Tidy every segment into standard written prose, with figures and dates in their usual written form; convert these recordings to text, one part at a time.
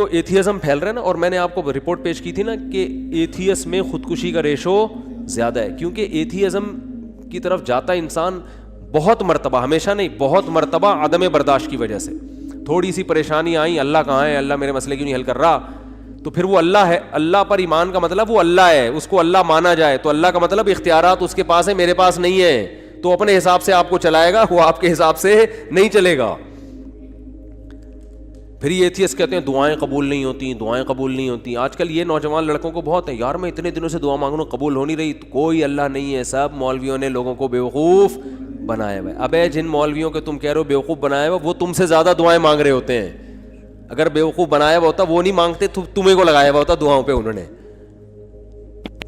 تو ایتھیزم پھیل رہا ہے نا, اور میں نے آپ کو رپورٹ پیش کی تھی نا کہ ایتھیس میں خودکشی کا ریشو زیادہ ہے, کیونکہ ایتھیزم کی طرف جاتا انسان بہت مرتبہ, ہمیشہ نہیں, بہت مرتبہ عدم برداشت کی وجہ سے. تھوڑی سی پریشانی آئی, اللہ کہاں ہے, اللہ میرے مسئلے کیوں نہیں حل کر رہا, تو پھر وہ اللہ ہے. اللہ پر ایمان کا مطلب وہ اللہ ہے, اس کو اللہ مانا جائے, تو اللہ کا مطلب اختیارات اس کے پاس ہے, میرے پاس نہیں ہے, تو اپنے حساب سے آپ کو چلائے گا, وہ آپ کے حساب سے نہیں چلے گا. پھر یہ ایتھیسٹ کہتے ہیں دعائیں قبول نہیں ہوتی, دعائیں قبول نہیں ہوتی. آج کل یہ نوجوان لڑکوں کو بہت ہے, یار میں اتنے دنوں سے دعا مانگ رہا ہوں قبول ہو نہیں رہی. کوئی اللہ نہیں ہے, سب مولویوں نے لوگوں کو بیوقوف بنایا ہوا ہے. ابے جن مولویوں کے تم کہہ رہے ہو بیوقوف بنایا ہوا, وہ تم سے زیادہ دعائیں مانگ رہے ہوتے ہیں. اگر بیوقوف بنایا ہوا ہوتا وہ نہیں مانگتے, تمہیں کو لگایا ہوا ہوتا دعاؤں پہ انہوں نے.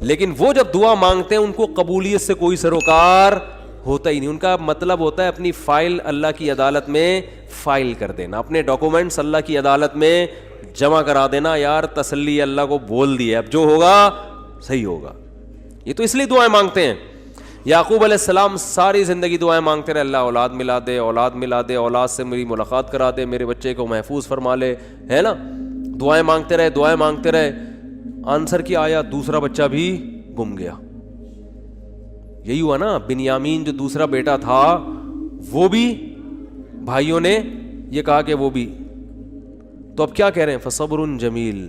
لیکن وہ جب دعا مانگتے ہیں ان کو قبولیت سے کوئی سروکار ہوتا ہی نہیں. ان کا مطلب ہوتا ہے اپنی فائل اللہ کی عدالت میں فائل کر دینا, اپنے ڈاکومنٹس اللہ کی عدالت میں جمع کرا دینا. یار تسلی اللہ کو بول دی ہے, اب جو ہوگا صحیح ہوگا. یہ تو اس لیے دعائیں مانگتے ہیں. یعقوب علیہ السلام ساری زندگی دعائیں مانگتے رہے, اللہ اولاد ملا دے, اولاد ملا دے, اولاد سے میری ملاقات کرا دے, میرے بچے کو محفوظ فرما لے, ہے نا. دعائیں مانگتے رہے, دعائیں مانگتے رہے. آنسر کیا آیا, دوسرا بچہ بھی گم گیا. یہی ہوا نا, بنیامین جو دوسرا بیٹا تھا وہ بھی بھائیوں نے یہ کہا کہ وہ بھی. تو اب کیا کہہ رہے ہیں, فصبر جمیل,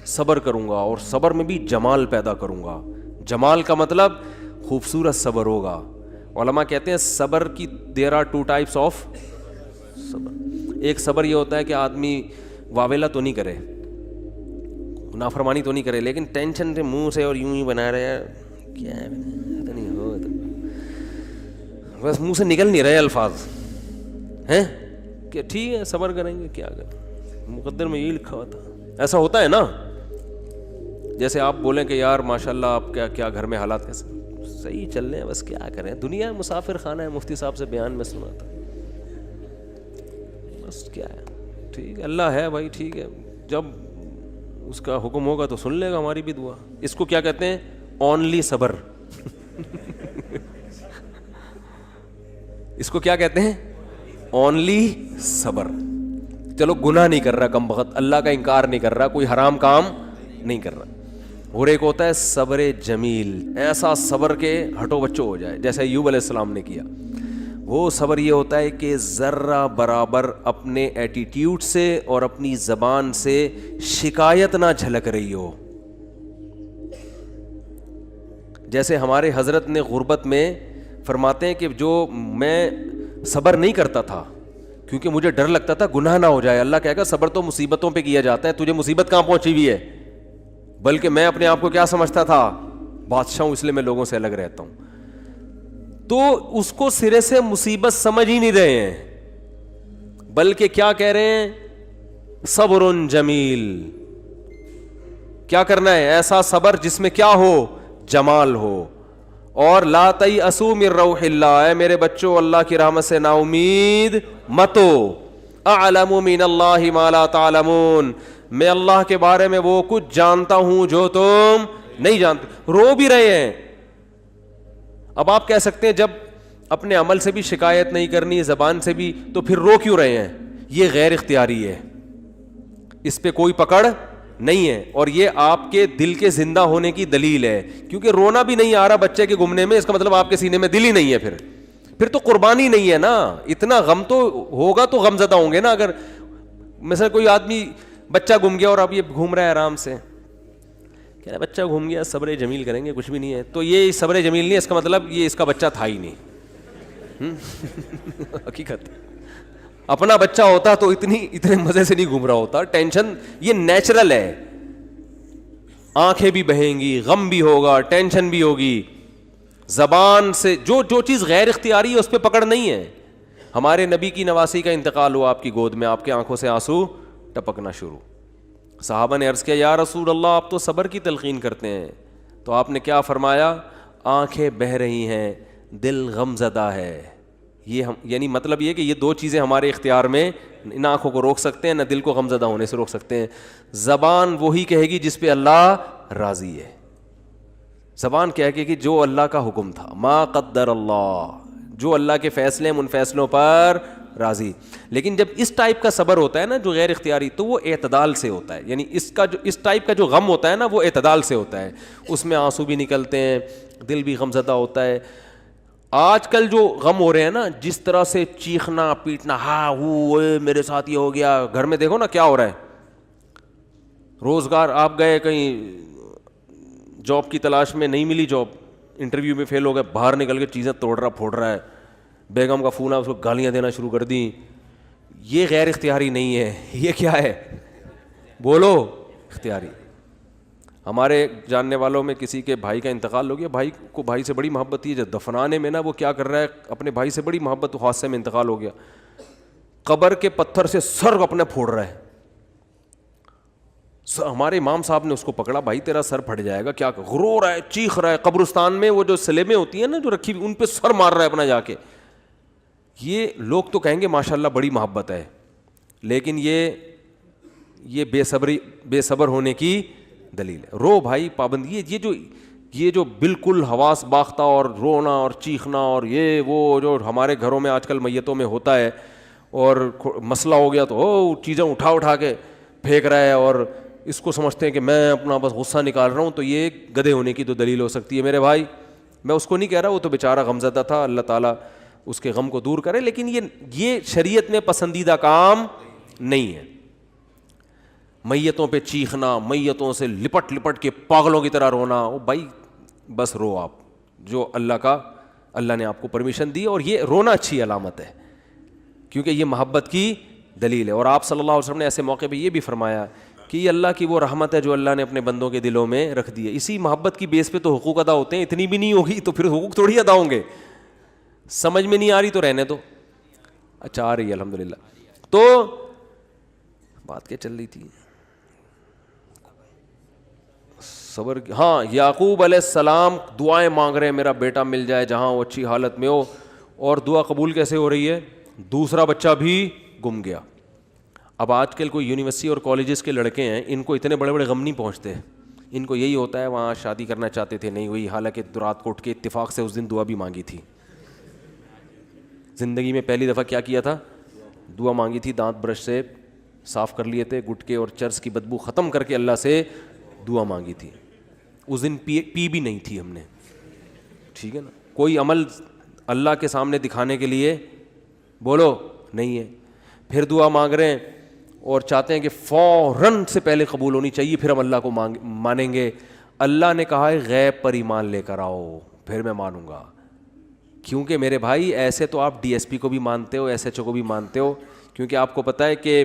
صبر کروں گا اور صبر میں بھی جمال پیدا کروں گا. جمال کا مطلب خوبصورت صبر ہوگا. علماء کہتے ہیں صبر کی دیر آر ٹو ٹائپس آف صبر. ایک صبر یہ ہوتا ہے کہ آدمی واویلا تو نہیں کرے, نافرمانی تو نہیں کرے, لیکن ٹینشن سے منہ سے اور یوں ہی بنا رہے ہیں, کیا ہے نہیں ہو, بس منہ سے نکل نہیں رہے الفاظ ہیں کہ ٹھیک ہے صبر کریں گے, کیا کریں, مقدر میں یہی لکھا ہوا تھا. ایسا ہوتا ہے نا, جیسے آپ بولیں کہ یار ماشاء اللہ آپ کیا گھر میں حالات کیسے, صحیح چل رہے ہیں, بس کیا کریں, دنیا مسافر خانہ ہے, مفتی صاحب سے بیان میں سنا تھا, بس کیا ہے, ٹھیک ہے اللہ ہے بھائی, ٹھیک ہے, جب اس کا حکم ہوگا تو سن لے گا ہماری بھی دعا. اس کو کیا کہتے ہیں, اونلی صبر. اس کو کیا کہتے ہیں, اونلی صبر. چلو گناہ نہیں کر رہا کم بخت, اللہ کا انکار نہیں کر رہا, کوئی حرام کام نہیں کر رہا. اور ایک ہوتا ہے صبر جمیل, ایسا صبر کے ہٹو بچو ہو جائے جیسے ایوب علیہ السلام نے کیا. وہ صبر یہ ہوتا ہے کہ ذرہ برابر اپنے ایٹیٹیوڈ سے اور اپنی زبان سے شکایت نہ جھلک رہی ہو. جیسے ہمارے حضرت نے غربت میں فرماتے ہیں کہ جو میں صبر نہیں کرتا تھا کیونکہ مجھے ڈر لگتا تھا گناہ نہ ہو جائے. اللہ کہے گا صبر تو مصیبتوں پہ کیا جاتا ہے, تجھے مصیبت کہاں پہنچی ہوئی ہے, بلکہ میں اپنے آپ کو کیا سمجھتا تھا, بادشاہ ہوں, اس لیے میں لوگوں سے الگ رہتا ہوں. تو اس کو سرے سے مصیبت سمجھ ہی نہیں رہے ہیں, بلکہ کیا کہہ رہے ہیں, صبر جمیل. کیا کرنا ہے, ایسا صبر جس میں کیا ہو, جمال ہو. اور لا تیأسوا من روح اللہ, اے میرے بچوں اللہ کی رحمت سے نا امید مت ہو. اعلم من اللہ ما لا تعلمون, میں اللہ کے بارے میں وہ کچھ جانتا ہوں جو تم نہیں جانتے. رو بھی رہے ہیں. اب آپ کہہ سکتے ہیں جب اپنے عمل سے بھی شکایت نہیں کرنی, زبان سے بھی, تو پھر رو کیوں رہے ہیں؟ یہ غیر اختیاری ہے, اس پہ کوئی پکڑ نہیں ہے, اور یہ آپ کے دل کے زندہ ہونے کی دلیل ہے. کیونکہ رونا بھی نہیں آ رہا بچے کے گمنے میں, اس کا مطلب آپ کے سینے میں دل ہی نہیں ہے. پھر تو قربانی نہیں ہے نا. اتنا غم تو ہوگا تو غم زدہ ہوں گے نا. اگر مثلا کوئی آدمی بچہ گم گیا اور اب یہ گھوم رہا ہے آرام سے, کہہ رہا بچہ گھوم گیا, صبر جمیل کریں گے, کچھ بھی نہیں ہے, تو یہ صبر جمیل نہیں ہے, اس کا مطلب یہ اس کا بچہ تھا ہی نہیں. حقیقت اپنا بچہ ہوتا تو اتنے مزے سے نہیں گھوم رہا ہوتا. ٹینشن یہ نیچرل ہے, آنکھیں بھی بہیں گی, غم بھی ہوگا, ٹینشن بھی ہوگی. زبان سے جو چیز غیر اختیاری ہے اس پہ پکڑ نہیں ہے. ہمارے نبی کی نواسی کا انتقال ہوا آپ کی گود میں, آپ کے آنکھوں سے آنسو ٹپکنا شروع. صحابہ نے عرض کیا یا رسول اللہ آپ تو صبر کی تلقین کرتے ہیں, تو آپ نے کیا فرمایا, آنکھیں بہہ رہی ہیں, دل غم زدہ ہے. یہ یعنی مطلب یہ کہ یہ دو چیزیں ہمارے اختیار میں, نہ آنکھوں کو روک سکتے ہیں نہ دل کو غم زدہ ہونے سے روک سکتے ہیں. زبان وہی کہے گی جس پہ اللہ راضی ہے. زبان کہے گی کہ جو اللہ کا حکم تھا, ما قدر اللہ, جو اللہ کے فیصلے ان فیصلوں پر راضی. لیکن جب اس ٹائپ کا صبر ہوتا ہے نا جو غیر اختیاری, تو وہ اعتدال سے ہوتا ہے. یعنی اس ٹائپ کا جو غم ہوتا ہے نا وہ اعتدال سے ہوتا ہے, اس میں آنسو بھی نکلتے ہیں, دل بھی غم زدہ ہوتا ہے. آج کل جو غم ہو رہے ہیں نا, جس طرح سے چیخنا پیٹنا, ہاں وہ میرے ساتھ یہ ہو گیا, گھر میں دیکھو نا کیا ہو رہا ہے. روزگار آپ گئے کہیں جاب کی تلاش میں, نہیں ملی جاب, انٹرویو میں فیل ہو گئے, باہر نکل کے چیزیں توڑ رہا پھوڑ رہا ہے, بیگم کا فون ہے اس کو گالیاں دینا شروع کر دیں. یہ غیر اختیاری نہیں ہے, یہ کیا ہے بولو, اختیاری. ہمارے جاننے والوں میں کسی کے بھائی کا انتقال ہو گیا, بھائی کو بھائی سے بڑی محبت تھی, جب دفنانے میں نا وہ کیا کر رہا ہے, اپنے بھائی سے بڑی محبت, حادثے میں انتقال ہو گیا, قبر کے پتھر سے سر اپنے پھوڑ رہا ہے. ہمارے امام صاحب نے اس کو پکڑا, بھائی تیرا سر پھٹ جائے گا, کیا رو رہا ہے, چیخ رہا ہے. قبرستان میں وہ جو سلیبیں ہوتی ہیں نا جو رکھی ان پہ سر مار رہا ہے اپنا جا کے. یہ لوگ تو کہیں گے ماشاءاللہ بڑی محبت ہے, لیکن یہ بے صبر ہونے کی دلیل ہے. رو بھائی پابندی, یہ جو بالکل حواس باختہ اور رونا اور چیخنا اور یہ وہ جو ہمارے گھروں میں آج کل میتوں میں ہوتا ہے, اور مسئلہ ہو گیا تو چیزیں اٹھا کے پھینک رہا ہے, اور اس کو سمجھتے ہیں کہ میں اپنا بس غصہ نکال رہا ہوں, تو یہ گدھے ہونے کی تو دلیل ہو سکتی ہے میرے بھائی. میں اس کو نہیں کہہ رہا, وہ تو بیچارہ غمزدہ تھا, اللہ تعالیٰ اس کے غم کو دور کرے, لیکن یہ شریعت میں پسندیدہ کام نہیں ہے. میتوں پہ چیخنا, میتوں سے لپٹ کے پاگلوں کی طرح رونا, او بھائی بس رو آپ, جو اللہ نے آپ کو پرمیشن دی, اور یہ رونا اچھی علامت ہے کیونکہ یہ محبت کی دلیل ہے. اور آپ صلی اللہ علیہ وسلم نے ایسے موقع پہ یہ بھی فرمایا کہ یہ اللہ کی وہ رحمت ہے جو اللہ نے اپنے بندوں کے دلوں میں رکھ دی ہے. اسی محبت کی بیس پہ تو حقوق ادا ہوتے ہیں, اتنی بھی نہیں ہوگی تو پھر حقوق تھوڑی ادا ہوں گے. سمجھ میں نہیں آ رہی تو رہنے دو. اچھا آ رہی ہے الحمدللہ. تو بات کیا چل رہی تھی, صبر. ہاں, یعقوب علیہ السلام دعائیں مانگ رہے ہیں میرا بیٹا مل جائے جہاں وہ اچھی حالت میں ہو, اور دعا قبول کیسے ہو رہی ہے, دوسرا بچہ بھی گم گیا. اب آج کل کوئی یونیورسٹی اور کالجز کے لڑکے ہیں, ان کو اتنے بڑے غم نہیں پہنچتے, ان کو یہی ہوتا ہے وہاں شادی کرنا چاہتے تھے نہیں ہوئی, حالانکہ رات کو اٹھ کے اتفاق سے اس دن دعا بھی مانگی تھی, زندگی میں پہلی دفعہ کیا کیا تھا, دعا مانگی تھی, دانت برش سے صاف کر لیے تھے, گٹکے اور چرس کی بدبو ختم کر کے اللہ سے دعا مانگی تھی. اس دن پی بھی نہیں تھی ہم نے, ٹھیک ہے نا. کوئی عمل اللہ کے سامنے دکھانے کے لیے بولو نہیں ہے. پھر دعا مانگ رہے ہیں اور چاہتے ہیں کہ فوراً سے پہلے قبول ہونی چاہیے, پھر ہم اللہ کو مانیں گے. اللہ نے کہا ہے غیب پر ایمان لے کر آؤ پھر میں مانوں گا. کیونکہ میرے بھائی ایسے تو آپ ڈی ایس پی کو بھی مانتے ہو, ایس ایچ او کو بھی مانتے ہو, کیونکہ آپ کو پتہ ہے کہ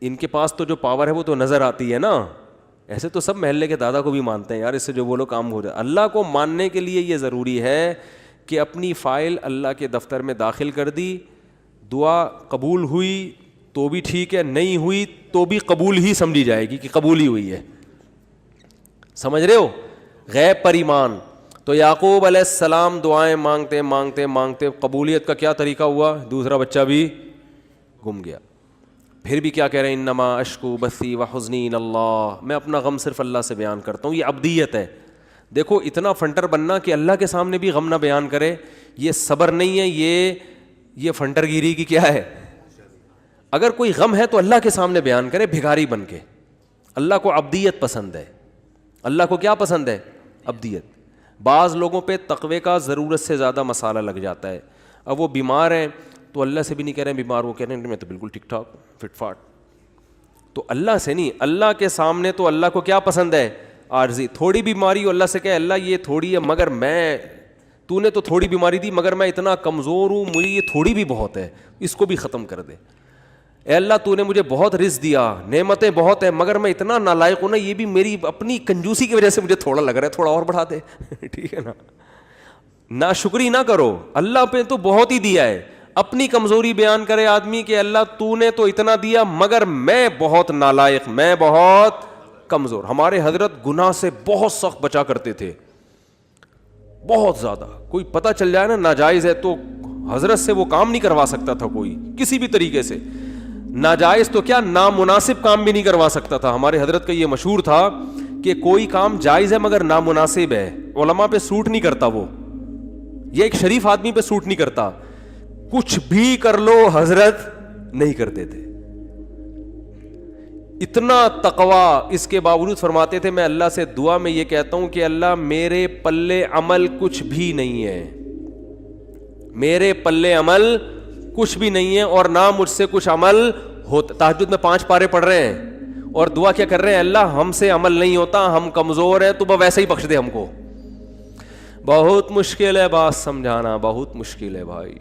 ان کے پاس تو جو پاور ہے وہ تو نظر آتی ہے نا. ایسے تو سب محلے کے دادا کو بھی مانتے ہیں, یار اس سے جو بولو کام ہو جائے. اللہ کو ماننے کے لیے یہ ضروری ہے کہ اپنی فائل اللہ کے دفتر میں داخل کر دی, دعا قبول ہوئی تو بھی ٹھیک ہے, نہیں ہوئی تو بھی قبول ہی سمجھی جائے گی کہ قبول ہی ہوئی ہے. سمجھ رہے ہو, غیب پر ایمان. تو یعقوب علیہ السلام دعائیں مانگتے مانگتے مانگتے قبولیت کا کیا طریقہ ہوا, دوسرا بچہ بھی گم گیا. پھر بھی کیا کہہ رہے ہیں, انما اشکو بثی وحزنی الی اللہ, میں اپنا غم صرف اللہ سے بیان کرتا ہوں. یہ عبدیت ہے. دیکھو اتنا فنٹر بننا کہ اللہ کے سامنے بھی غم نہ بیان کرے, یہ صبر نہیں ہے, یہ فنٹر گیری کی کیا ہے. اگر کوئی غم ہے تو اللہ کے سامنے بیان کرے بھکاری بن کے. اللہ کو عبدیت پسند ہے. اللہ کو کیا پسند ہے, عبدیت. بعض لوگوں پہ تقوی کا ضرورت سے زیادہ مسالہ لگ جاتا ہے. اب وہ بیمار ہیں تو اللہ سے بھی نہیں کہہ رہے ہیں بیمار, وہ کہہ رہے ہیں میں تو بالکل ٹھیک ٹھاک فٹ فاٹ. تو اللہ سے نہیں, اللہ کے سامنے تو اللہ کو کیا پسند ہے, عارضی. تھوڑی بیماری ہو اللہ سے کہے اللہ یہ تھوڑی ہے مگر تو نے تو تھوڑی بیماری دی مگر میں اتنا کمزور ہوں, مجھے یہ تھوڑی بھی بہت ہے, اس کو بھی ختم کر دے. اے اللہ تو نے مجھے بہت رزق دیا, نعمتیں بہت ہیں, مگر میں اتنا نالائق ہوں نا, یہ بھی میری اپنی کنجوسی کی وجہ سے مجھے تھوڑا لگ رہا ہے, تھوڑا اور بڑھا دے. ٹھیک ہے نا, ناشکری نہ کرو, اللہ پہ تو بہت ہی دیا ہے. اپنی کمزوری بیان کرے آدمی کہ اللہ تو نے تو اتنا دیا مگر میں بہت نالائق, میں بہت کمزور. ہمارے حضرت گناہ سے بہت سخت بچا کرتے تھے, بہت زیادہ. کوئی پتہ چل جائے نا ناجائز ہے تو حضرت سے وہ کام نہیں کروا سکتا تھا کوئی کسی بھی طریقے سے. ناجائز تو کیا نامناسب کام بھی نہیں کروا سکتا تھا. ہمارے حضرت کا یہ مشہور تھا کہ کوئی کام جائز ہے مگر نامناسب ہے, علماء پہ سوٹ نہیں کرتا, وہ یہ ایک شریف آدمی پہ سوٹ نہیں کرتا. کچھ بھی کر لو حضرت نہیں کرتے تھے. اتنا تقوی. اس کے باوجود فرماتے تھے میں اللہ سے دعا میں یہ کہتا ہوں کہ اللہ میرے پلے عمل کچھ بھی نہیں ہے, میرے پلے عمل کچھ بھی نہیں ہے اور نہ مجھ سے کچھ عمل ہوتا. تہجد میں 5 پارے پڑھ رہے ہیں اور دعا کیا کر رہے ہیں, اللہ ہم سے عمل نہیں ہوتا, ہم کمزور ہیں, تو ویسے ہی بخش دے ہم کو. بہت مشکل ہے بات سمجھانا, بہت مشکل ہے بھائی.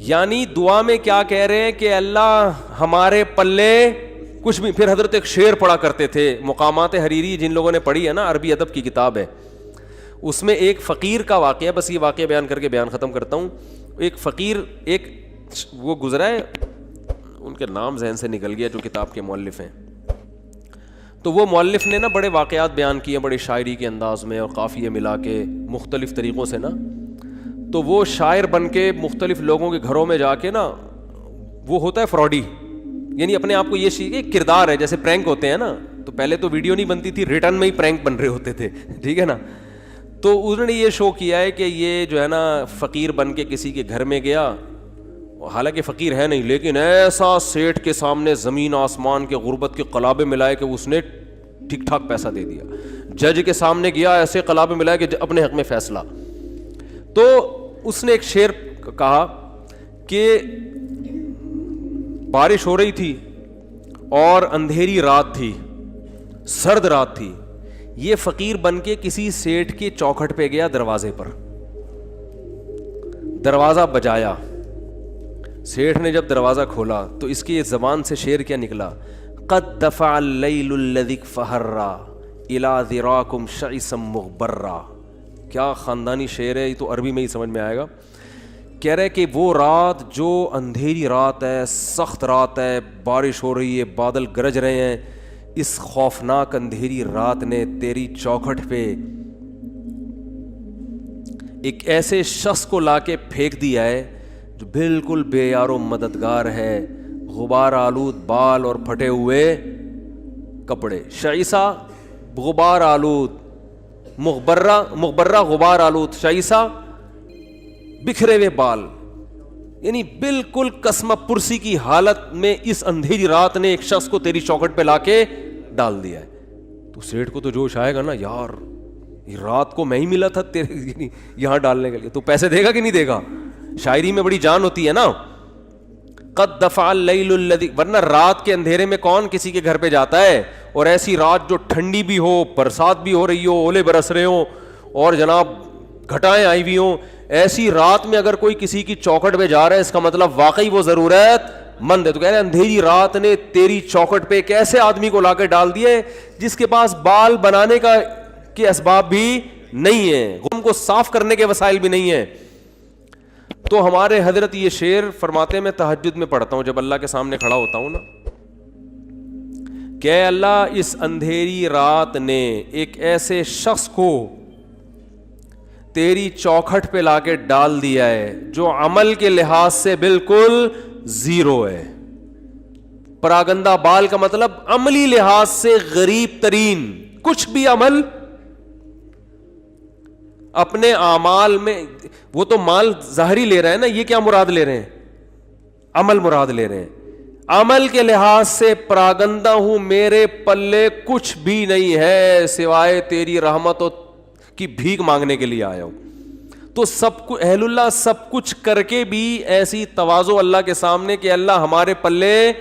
یعنی دعا میں کیا کہہ رہے ہیں کہ اللہ ہمارے پلے کچھ بھی. پھر حضرت ایک شعر پڑھا کرتے تھے, مقامات حریری جن لوگوں نے پڑھی ہے نا, عربی ادب کی کتاب ہے, اس میں ایک فقیر کا واقعہ, بس یہ واقعہ بیان کر کے بیان ختم کرتا ہوں. ایک فقیر, ایک وہ گزرا ہے, ان کے نام ذہن سے نکل گیا جو کتاب کے مؤلف ہیں, تو وہ مؤلف نے نا بڑے واقعات بیان کیے بڑے شاعری کے انداز میں اور قافیے ملا کے مختلف طریقوں سے نا. تو وہ شاعر بن کے مختلف لوگوں کے گھروں میں جا کے نا, وہ ہوتا ہے فراڈی, یعنی اپنے آپ کو یہ کردار ہے, جیسے پرینک ہوتے ہیں نا, تو پہلے تو ویڈیو نہیں بنتی تھی, ریٹرن میں ہی پرینک بن رہے ہوتے تھے, ٹھیک ہے نا. تو انہوں نے یہ شو کیا ہے کہ یہ جو ہے نا فقیر بن کے کسی کے گھر میں گیا, حالانکہ فقیر ہے نہیں, لیکن ایسا سیٹھ کے سامنے زمین آسمان کے غربت کے قلابے ملائے کہ اس نے ٹھیک ٹھاک پیسہ دے دیا. جج کے سامنے گیا, ایسے قلابے ملائے کہ اپنے حق میں فیصلہ. تو اس نے ایک شعر کہا کہ بارش ہو رہی تھی اور اندھیری رات تھی, سرد رات تھی. یہ فقیر بن کے کسی سیٹھ کے چوکھٹ پہ گیا, دروازے پر دروازہ بجایا. سیٹھ نے جب دروازہ کھولا تو اس کی زبان سے شعر کیا نکلا, قد دفع اللیل الذی فہرا الی ذراکم شعثا مغبرا. کیا خاندانی شعر ہے, یہ تو عربی میں ہی سمجھ میں آئے گا. کہہ رہے کہ وہ رات جو اندھیری رات ہے, سخت رات ہے, بارش ہو رہی ہے, بادل گرج رہے ہیں, اس خوفناک اندھیری رات نے تیری چوکھٹ پہ ایک ایسے شخص کو لا کے پھینک دیا ہے جو بالکل بے یار و مددگار ہے, غبار آلود بال اور پھٹے ہوئے کپڑے. شعیسا غبار آلود, مغبرہ غبار آلود, شعیسا بکھرے ہوئے بال, یعنی بالکل قسمہ پرسی کی حالت میں اس اندھیری رات نے ایک شخص کو تیری چوکھٹ پہ لا کے ڈال دیا ہے. تو سیٹھ کو تو جوش آئے گا نا, یار یہ رات کو میں ہی ملا تھا تیرے یہاں ڈالنے کے لیے, تو پیسے دے گا کہ نہیں دے گا. شاعری میں بڑی جان ہوتی ہے نا. قد دفع اللیل الذی, ورنہ رات کے اندھیرے میں کون کسی کے گھر پہ جاتا ہے, اور ایسی رات جو ٹھنڈی بھی ہو, برسات بھی ہو رہی ہو, اولے برس رہے ہوں اور جناب گھٹائیں آئی ہوئی ہوں, ایسی رات میں اگر کوئی کسی کی چوکھٹ پہ جا رہا ہے, اس کا مطلب واقعی وہ ضرورت مند ہے. تو کہہ رہے ہیں اندھیری رات نے تیری چوکھٹ پہ ایک ایسے آدمی کو لا کے ڈال دیے جس کے پاس بال بنانے کا کے اسباب بھی نہیں ہیں, غم کو صاف کرنے کے وسائل بھی نہیں ہیں. تو ہمارے حضرت یہ شعر فرماتے ہیں, میں تہجد میں پڑھتا ہوں جب اللہ کے سامنے کھڑا ہوتا ہوں نا, کہ اے اللہ اس اندھیری رات نے ایک ایسے شخص کو تیری چوکھٹ پہ لا کے ڈال دیا ہے جو عمل کے لحاظ سے بالکل زیرو ہے. پراگندہ بال کا مطلب عملی لحاظ سے غریب ترین, کچھ بھی عمل اپنے اعمال میں, وہ تو مال ظاہری لے رہے ہیں نا, یہ کیا مراد لے رہے ہیں, عمل مراد لے رہے ہیں. عمل کے لحاظ سے پراگندہ ہوں, میرے پلے کچھ بھی نہیں ہے سوائے تیری رحمت کی بھیک مانگنے کے لیے آیا ہوں. تو سب کچھ اہل اللہ سب کچھ کر کے بھی ایسی تواضع اللہ کے سامنے کہ اللہ ہمارے پلے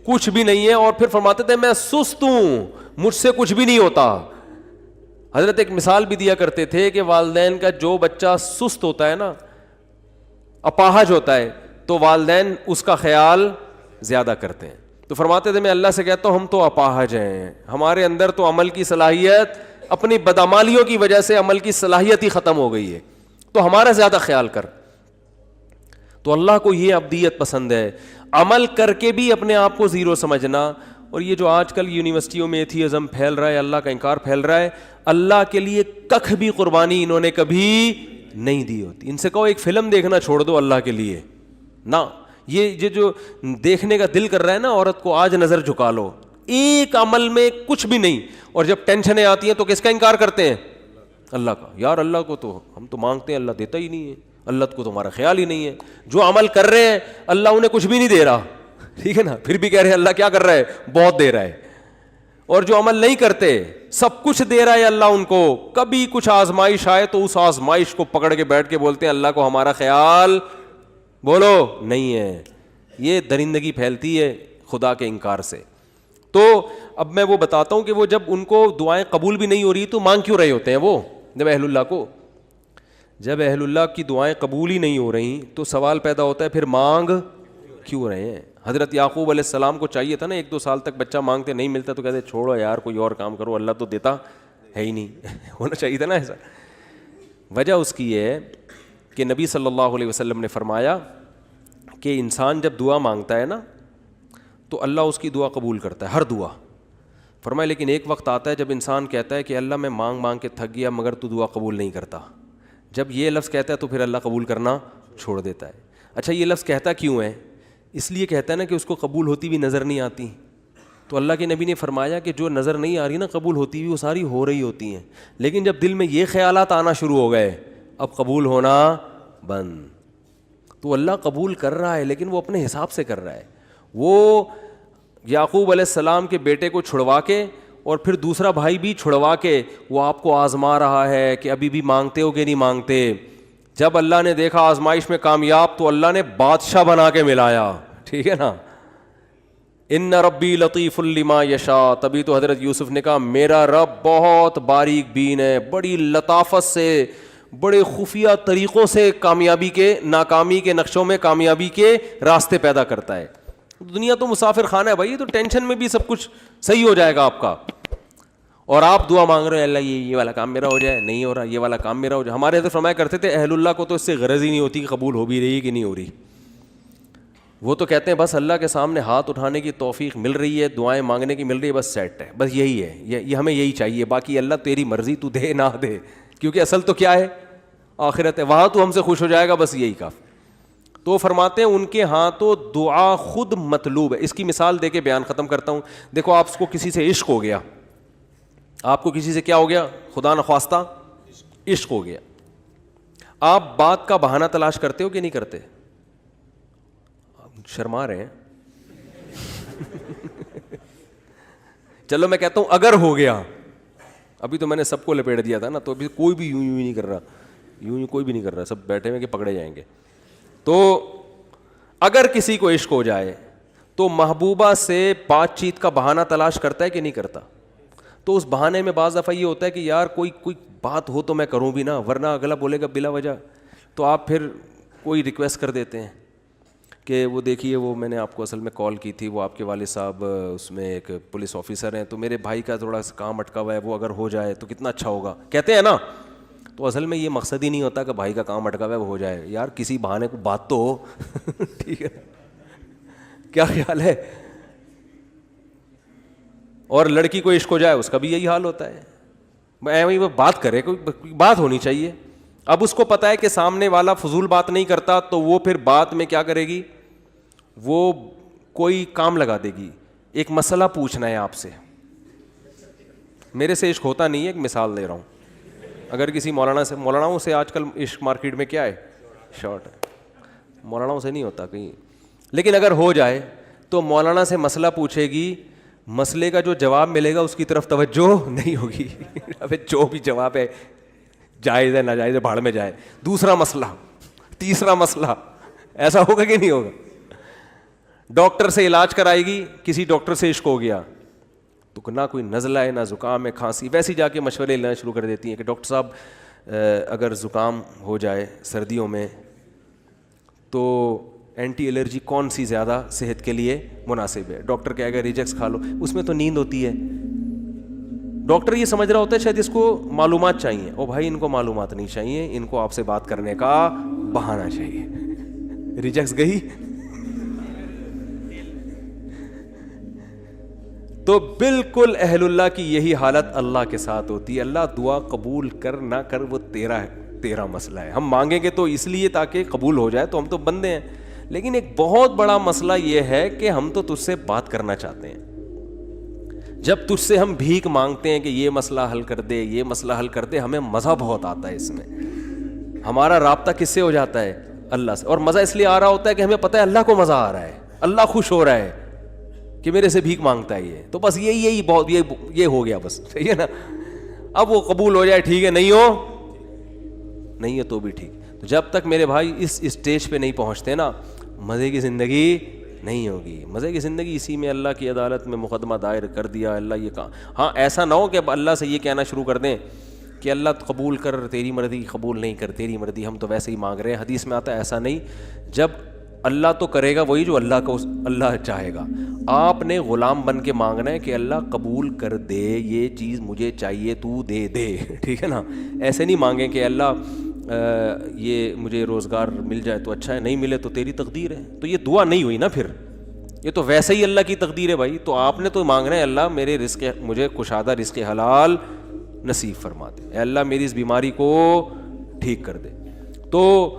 کچھ بھی نہیں ہے. اور پھر فرماتے تھے میں سست ہوں, مجھ سے کچھ بھی نہیں ہوتا. حضرت ایک مثال بھی دیا کرتے تھے کہ والدین کا جو بچہ سست ہوتا ہے نا, اپاہج ہوتا ہے, تو والدین اس کا خیال زیادہ کرتے ہیں. تو فرماتے تھے میں اللہ سے کہتا ہوں ہم تو اپاہج ہیں, ہمارے اندر تو عمل کی صلاحیت, اپنی بدعمالیوں کی وجہ سے عمل کی صلاحیت ہی ختم ہو گئی ہے, تو ہمارا زیادہ خیال کر. تو اللہ کو یہ ابدیت پسند ہے, عمل کر کے بھی اپنے آپ کو زیرو سمجھنا. اور یہ جو آج کل یونیورسٹیوں میں ایتھیزم پھیل رہا ہے, اللہ کا انکار پھیل رہا ہے, اللہ کے لیے ککھ بھی قربانی انہوں نے کبھی نہیں دی ہوتی. ان سے کہو ایک فلم دیکھنا چھوڑ دو اللہ کے لیے نا, یہ جو دیکھنے کا دل کر رہا ہے نا عورت کو, آج نظر جھکا لو, ایک عمل میں کچھ بھی نہیں. اور جب ٹینشنیں آتی ہیں تو کس کا انکار کرتے ہیں, اللہ کا. یار اللہ کو تو ہم تو مانگتے ہیں, اللہ دیتا ہی نہیں ہے, اللہ کو تمہارا خیال ہی نہیں ہے. جو عمل کر رہے ہیں اللہ انہیں کچھ بھی نہیں دے رہا, ٹھیک ہے نا, پھر بھی کہہ رہے ہیں اللہ کیا کر رہا ہے, بہت دے رہا ہے. اور جو عمل نہیں کرتے سب کچھ دے رہا ہے اللہ ان کو, کبھی کچھ آزمائش آئے تو اس آزمائش کو پکڑ کے بیٹھ کے بولتے ہیں اللہ کو ہمارا خیال بولو نہیں ہے. یہ درندگی پھیلتی ہے خدا کے انکار سے. تو اب میں وہ بتاتا ہوں کہ وہ جب ان کو دعائیں قبول بھی نہیں ہو رہی تو مانگ کیوں رہے ہوتے ہیں وہ, جب اہل اللہ کی دعائیں قبول ہی نہیں ہو رہی تو سوال پیدا ہوتا ہے پھر مانگ کیوں رہے ہیں. حضرت یعقوب علیہ السلام کو چاہیے تھا نا 1-2 سال تک بچہ مانگتے نہیں ملتا تو کہتے چھوڑو یار کوئی اور کام کرو, اللہ تو دیتا ہے ہی نہیں. ہونا چاہیے تھا نا ایسا. وجہ اس کی ہے کہ نبی صلی اللہ علیہ وسلم نے فرمایا کہ انسان جب دعا مانگتا ہے نا تو اللہ اس کی دعا قبول کرتا ہے, ہر دعا. فرمایا لیکن ایک وقت آتا ہے جب انسان کہتا ہے کہ اللہ میں مانگ مانگ کے تھک گیا مگر تو دعا قبول نہیں کرتا. جب یہ لفظ کہتا ہے تو پھر اللہ قبول کرنا چھوڑ دیتا ہے. اچھا یہ لفظ کہتا کیوں ہے؟ اس لیے کہتا ہے نا کہ اس کو قبول ہوتی بھی نظر نہیں آتی. تو اللہ کے نبی نے فرمایا کہ جو نظر نہیں آ رہی نا قبول ہوتی ہوئی وہ ساری ہو رہی ہوتی ہیں, لیکن جب دل میں یہ خیالات آنا شروع ہو گئے اب قبول ہونا بند. تو اللہ قبول کر رہا ہے لیکن وہ اپنے حساب سے کر رہا ہے. وہ یعقوب علیہ السلام کے بیٹے کو چھڑوا کے اور پھر دوسرا بھائی بھی چھڑوا کے وہ آپ کو آزما رہا ہے کہ ابھی بھی مانگتے ہو کہ نہیں مانگتے. جب اللہ نے دیکھا آزمائش میں کامیاب تو اللہ نے بادشاہ بنا کے ملایا, ٹھیک ہے نا. ان ربی لطیف لما یشاء, تبھی تو حضرت یوسف نے کہا میرا رب بہت باریک بین ہے, بڑی لطافت سے بڑے خفیہ طریقوں سے کامیابی کے ناکامی کے نقشوں میں کامیابی کے راستے پیدا کرتا ہے. دنیا تو مسافر خانہ ہے بھائی, تو ٹینشن میں بھی سب کچھ صحیح ہو جائے گا آپ کا. اور آپ دعا مانگ رہے ہیں اللہ یہ والا کام میرا ہو جائے, نہیں ہو رہا, یہ والا کام میرا ہو جائے. ہمارے حضرت فرمایا کرتے تھے اہل اللہ کو تو اس سے غرض ہی نہیں ہوتی کہ قبول ہو بھی رہی ہے کہ نہیں ہو رہی. وہ تو کہتے ہیں بس اللہ کے سامنے ہاتھ اٹھانے کی توفیق مل رہی ہے, دعائیں مانگنے کی مل رہی ہے, بس سیٹ ہے, بس یہی ہے, یہ ہمیں یہی چاہیے. باقی اللہ تیری مرضی, تو دے نہ دے, کیونکہ اصل تو کیا ہے آخرت ہے, وہاں تو ہم سے خوش ہو جائے گا, بس یہی کافی. تو فرماتے ہیں ان کے ہاں تو دعا خود مطلوب ہے. اس کی مثال دے کے بیان ختم کرتا ہوں. دیکھو آپ کو کسی سے عشق ہو گیا, آپ کو کسی سے کیا ہو گیا, خدا نخواستہ عشق ہو گیا. آپ بات کا بہانہ تلاش کرتے ہو کہ نہیں کرتے؟ شرما رہے ہیں چلو میں کہتا ہوں اگر ہو گیا, ابھی تو میں نے سب کو لپیٹ دیا تھا نا, تو ابھی کوئی بھی یوں نہیں کر رہا, یوں کوئی بھی نہیں کر رہا, سب بیٹھے ہوئے کہ پکڑے جائیں گے. تو اگر کسی کو عشق ہو جائے تو محبوبہ سے بات چیت کا بہانہ تلاش کرتا ہے کہ نہیں کرتا؟ تو اس بہانے میں بعض دفعہ یہ ہوتا ہے کہ یار کوئی بات ہو تو میں کروں بھی نا, ورنہ اگلا بولے گا بلا وجہ. تو آپ پھر کوئی ریکویسٹ کر دیتے ہیں کہ وہ دیکھیے وہ میں نے آپ کو اصل میں کال کی تھی, وہ آپ کے والد صاحب اس میں ایک پولیس آفیسر ہیں, تو میرے بھائی کا تھوڑا سا کام اٹکا ہوا ہے, وہ اگر ہو جائے تو کتنا اچھا ہوگا, کہتے ہیں نا. تو اصل میں یہ مقصد ہی نہیں ہوتا کہ بھائی کا کام اٹکا ہوا ہے وہ ہو جائے, یار کسی بہانے کو بات تو ہو ٹھیک ہے, کیا خیال ہے. اور لڑکی کو عشق ہو جائے اس کا بھی یہی حال ہوتا ہے, ایویں وہ بات کرے, کوئی بات ہونی چاہیے. اب اس کو پتا ہے کہ سامنے والا فضول بات نہیں کرتا, تو وہ پھر بات میں کیا کرے گی, وہ کوئی کام لگا دے گی. ایک مسئلہ پوچھنا ہے آپ سے, میرے سے عشق ہوتا نہیں ہے, ایک مثال دے رہا ہوں. اگر کسی مولانا سے آج کل عشق مارکیٹ میں کیا ہے, شارٹ ہے, مولانا سے نہیں ہوتا کہیں. لیکن اگر ہو جائے تو مولانا سے مسئلہ پوچھے گی, مسئلے کا جو جواب ملے گا اس کی طرف توجہ نہیں ہوگی. ابے جو بھی جواب ہے جائز ہے ناجائز ہے بھاڑ میں جائے. دوسرا مسئلہ, تیسرا مسئلہ, ایسا ہوگا کہ نہیں ہوگا. ڈاکٹر سے علاج کرائے گی, کسی ڈاکٹر سے عشق ہو گیا تو نہ کوئی نزلہ ہے نہ زکام ہے کھانسی, ویسے جا کے مشورے لینا شروع کر دیتی ہیں کہ ڈاکٹر صاحب اگر زکام ہو جائے سردیوں میں تو اینٹی الرجی کون سی زیادہ صحت کے لیے مناسب ہے. ڈاکٹر کہے گا ریجیکس کھا لو, اس میں تو نیند ہوتی ہے. ڈاکٹر یہ سمجھ رہا ہوتا ہے شاید اس کو معلومات چاہیے, او بھائی ان کو معلومات نہیں چاہیے, ان کو آپ سے بات کرنے کا بہانہ چاہیے. ریجیکس گئی. تو بالکل اہل اللہ کی یہی حالت اللہ کے ساتھ ہوتی ہے. اللہ دعا قبول کر نہ کر وہ تیرا مسئلہ ہے. ہم مانگیں گے تو اس لیے تاکہ قبول ہو جائے, تو ہم تو بندے ہیں. لیکن ایک بہت بڑا مسئلہ یہ ہے کہ ہم تو تجھ سے بات کرنا چاہتے ہیں. جب تجھ سے ہم بھیک مانگتے ہیں کہ یہ مسئلہ حل کر دے, یہ مسئلہ حل کر دے, ہمیں مزہ بہت آتا ہے اس میں. ہمارا رابطہ کس سے ہو جاتا ہے؟ اللہ سے. اور مزہ اس لیے آ رہا ہوتا ہے کہ ہمیں پتہ ہے اللہ کو مزہ آ رہا ہے, اللہ خوش ہو رہا ہے کہ میرے سے بھیک مانگتا ہے یہ, تو بس یہی بہت یہ ہو گیا بس, صحیح ہے نا. اب وہ قبول ہو جائے ٹھیک ہے, نہیں ہے تو بھی ٹھیک. تو جب تک میرے بھائی اس اسٹیج پہ نہیں پہنچتے نا, مزے کی زندگی نہیں ہوگی. مزے کی زندگی اسی میں اللہ کی عدالت میں مقدمہ دائر کر دیا, اللہ یہ کہا. ہاں ایسا نہ ہو کہ اب اللہ سے یہ کہنا شروع کر دیں کہ اللہ قبول کر, تیری مرضی, قبول نہیں کر تیری مرضی, ہم تو ویسے ہی مانگ رہے ہیں. حدیث میں آتا ہے ایسا نہیں, جب اللہ تو کرے گا وہی جو اللہ چاہے گا. آپ نے غلام بن کے مانگنا ہے کہ اللہ قبول کر دے, یہ چیز مجھے چاہیے تو دے دے, ٹھیک ہے نا. ایسے نہیں مانگیں کہ اللہ یہ مجھے روزگار مل جائے تو اچھا ہے, نہیں ملے تو تیری تقدیر ہے. تو یہ دعا نہیں ہوئی نا, پھر یہ تو ویسے ہی اللہ کی تقدیر ہے بھائی. تو آپ نے تو مانگنا ہے اللہ میرے رزق, مجھے کشادہ رزق حلال نصیب فرما دے, اے اللہ میری اس بیماری کو ٹھیک کر دے. تو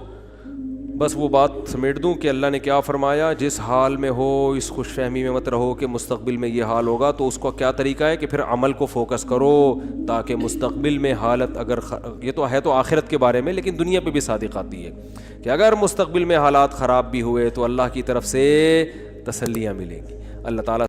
بس وہ بات سمیٹ دوں کہ اللہ نے کیا فرمایا, جس حال میں ہو اس خوش فہمی میں مت رہو کہ مستقبل میں یہ حال ہوگا. تو اس کا کیا طریقہ ہے کہ پھر عمل کو فوکس کرو تاکہ مستقبل میں حالت اگر یہ تو ہے تو آخرت کے بارے میں, لیکن دنیا پہ بھی صادق آتی ہے کہ اگر مستقبل میں حالات خراب بھی ہوئے تو اللہ کی طرف سے تسلیاں ملیں گی. اللہ تعالیٰ